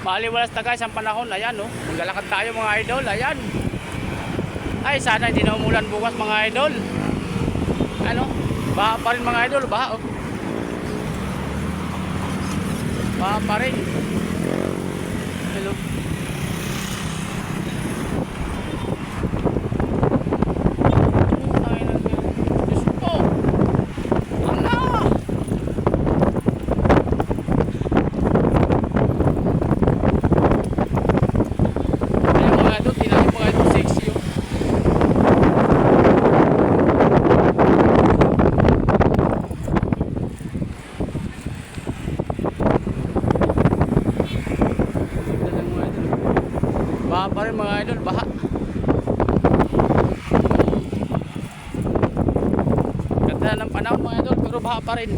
Maaliwalas na guys ang panahon. Ayan oh. Maglalakad tayo mga idol. Ayan. Ay sana hindi na umulan bukas mga idol. Ano? Baha pa rin mga idol. Baha oh. Baha pa rin. Hello. Baha pa rin mga idol, baha. Ganda ng panahon mga idol, pero baha pa rin.